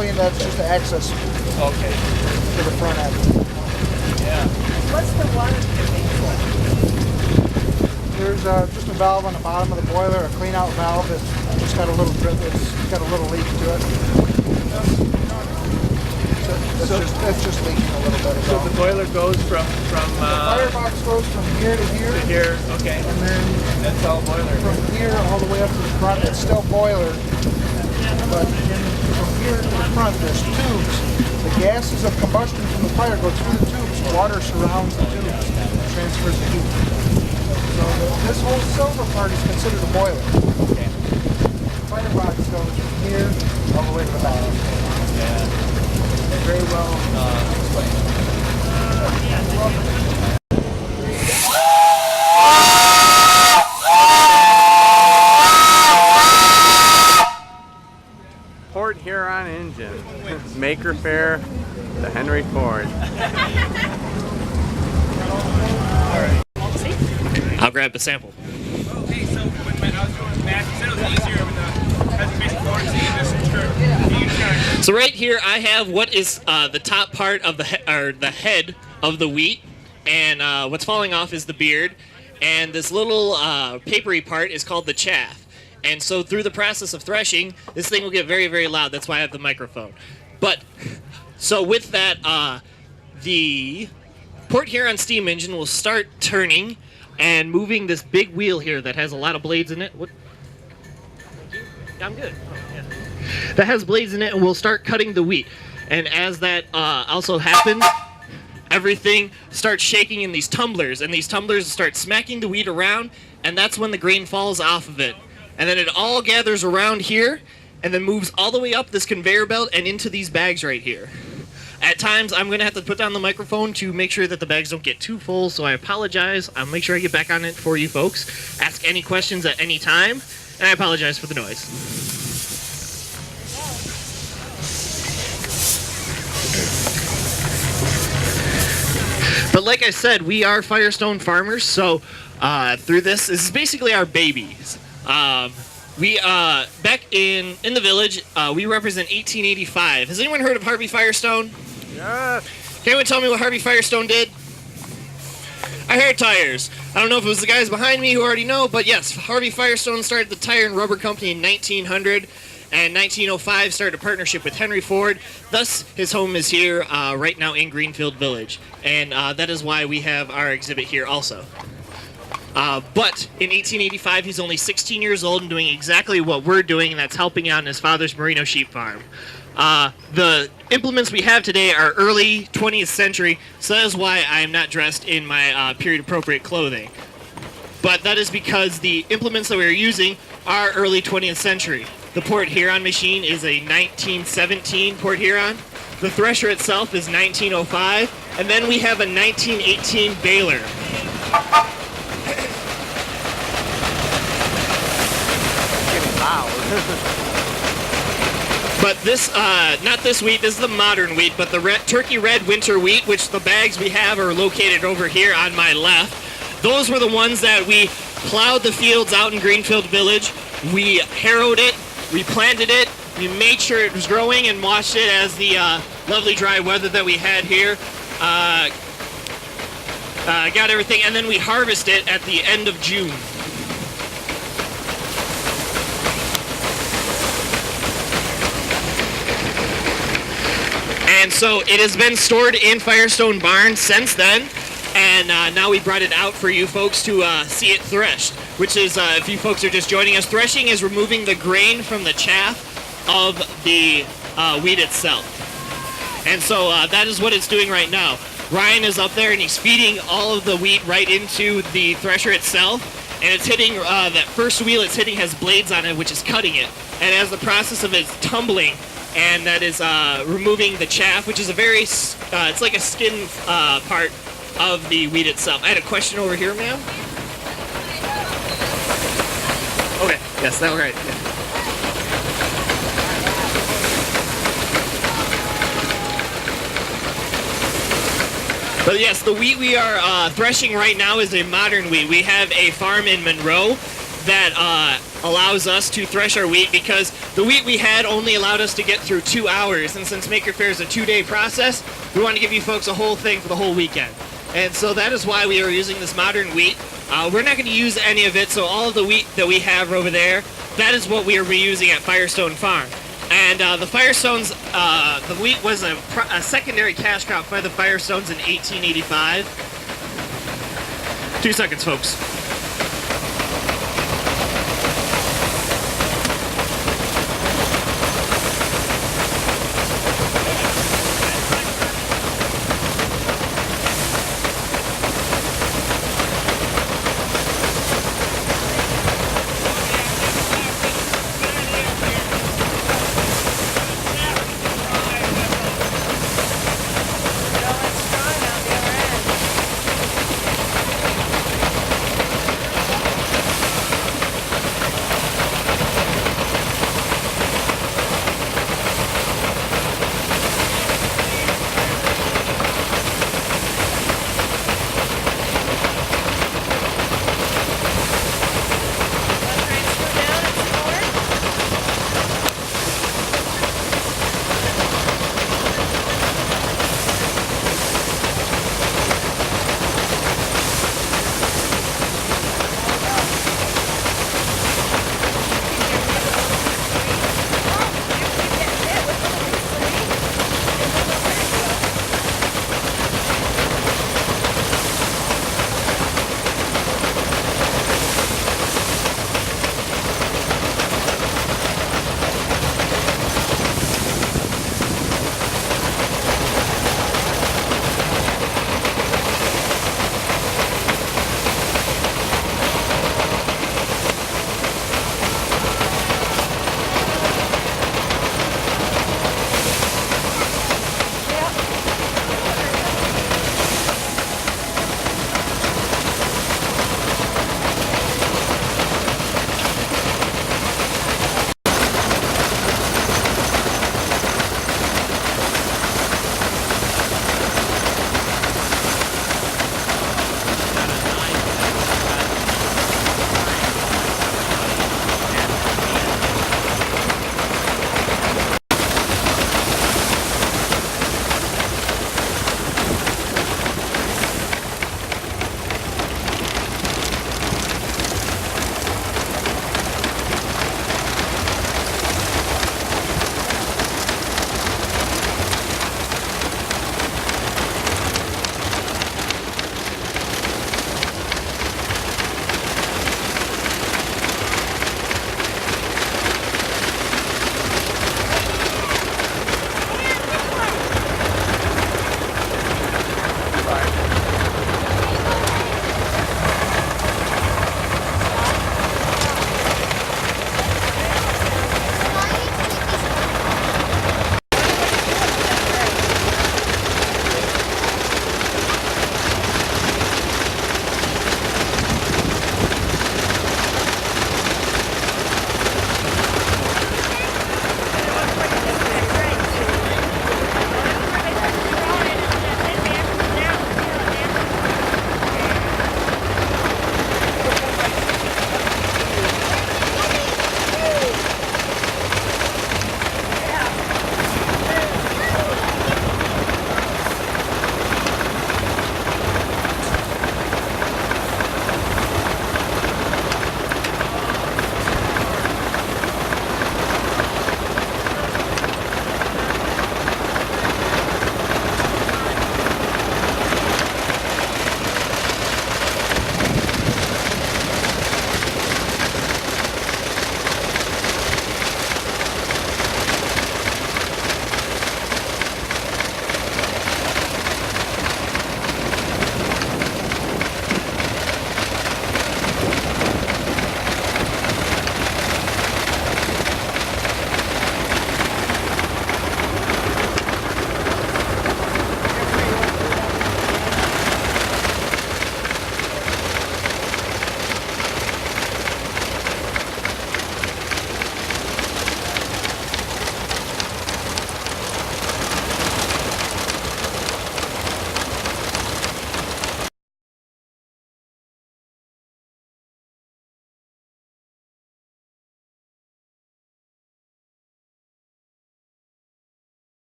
clean. That's just the access Okay. to the front end. Yeah. What's the water dripping for? There's just a valve on the bottom of the boiler, a clean out valve. It's got a little drip. It's got a little leak to it. It's just leaking a little bit. So the boiler goes from the firebox goes from here to here. to here. Okay. And then That's all boiler. from here all the way up to the front, it's still boiler. But from here to the front, there's tubes. The gases of combustion from the fire go through the tubes. Water surrounds the tubes, transfers the heat. So this whole silver part is considered a boiler. Okay. The firebox goes from here all the way to the bottom. Yeah. Very well explained. Port Huron engine. Maker Faire, the Henry Ford. I'll grab a sample. Okay, so when I was doing math, you said it was easier with the presentation board, so you just So right here I have what is the top part of the head of the wheat, and what's falling off is the beard, and this little papery part is called the chaff. And so through the process of threshing, this thing will get very, very loud. That's why I have the microphone. But so with that, the Port Huron steam engine will start turning and moving this big wheel here that has a lot of blades in it. What? I'm good. Oh, yeah. That has blades in it, and we'll start cutting the wheat. And as that also happens, everything starts shaking in these tumblers, and these tumblers start smacking the wheat around, and that's when the grain falls off of it. And then it all gathers around here, and then moves all the way up this conveyor belt and into these bags right here. At times, I'm going to have to put down the microphone to make sure that the bags don't get too full, so I apologize. I'll make sure I get back on it for you folks. Ask any questions at any time, and I apologize for the noise. But like I said, we are Firestone farmers, so through this is basically our babies. We back in the village, we represent 1885. Has anyone heard of Harvey Firestone? Yes. Can anyone tell me what Harvey Firestone did? Our hair tires. I don't know if it was the guys behind me who already know, but yes, Harvey Firestone started the tire and rubber company in 1900, and 1905 started a partnership with Henry Ford. Thus, his home is here right now in Greenfield Village, and that is why we have our exhibit here also. But in 1885, he's only 16 years old and doing exactly what we're doing, and that's helping out on his father's merino sheep farm. The implements we have today are early 20th century, so that is why I am not dressed in my period-appropriate clothing. But that is because the implements that we are using are early 20th century. The Port Huron machine is a 1917 Port Huron. The thresher itself is 1905, and then we have a 1918 baler. But this, not this wheat, this is the modern wheat, but the turkey red winter wheat, which the bags we have are located over here on my left. Those were the ones that we plowed the fields out in Greenfield Village. We harrowed it, we planted it, we made sure it was growing and watched it as the lovely dry weather that we had here got everything, and then we harvest it at the end of June. And so it has been stored in Firestone Barn since then, and now we brought it out for you folks to see it threshed, which is, if you folks are just joining us, threshing is removing the grain from the chaff of the wheat itself. And so that is what it's doing right now. Ryan is up there and he's feeding all of the wheat right into the thresher itself, and it's hitting, that first wheel it's hitting has blades on it, which is cutting it. And as the process of it's tumbling, and that is removing the chaff, which is a very, it's like a skin part of the wheat itself. I had a question over here, ma'am. Okay, yes, that was right. Yeah. But yes, the wheat we are threshing right now is a modern wheat. We have a farm in Monroe that allows us to thresh our wheat, because the wheat we had only allowed us to get through 2 hours, and since Maker Faire is a 2-day process, we want to give you folks a whole thing for the whole weekend. And so that is why we are using this modern wheat. We're not going to use any of it, so all of the wheat that we have over there, that is what we are reusing at Firestone Farm. And the Firestones, the wheat was a secondary cash crop by the Firestones in 1885. 2 seconds, folks.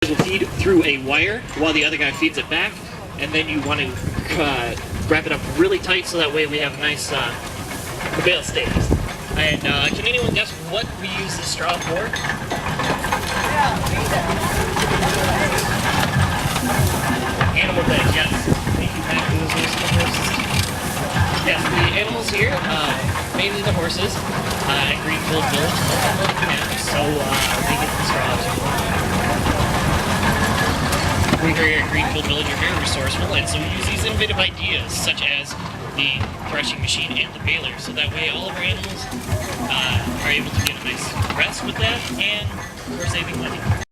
Will feed through a wire while the other guy feeds it back, and then you want to wrap it up really tight so that way we have a nice the bale stays. And can anyone guess what we use the straw for? Animal bed, yes. Thank you, Matt. Those are the horses. Yes, the animals here, mainly the horses, at Greenfield Village, so they get the straws. We here at Greenfield Village are very resourceful, and so we use these innovative ideas, such as the threshing machine and the baler, so that way all of our animals are able to get a nice rest with that, and we're saving money.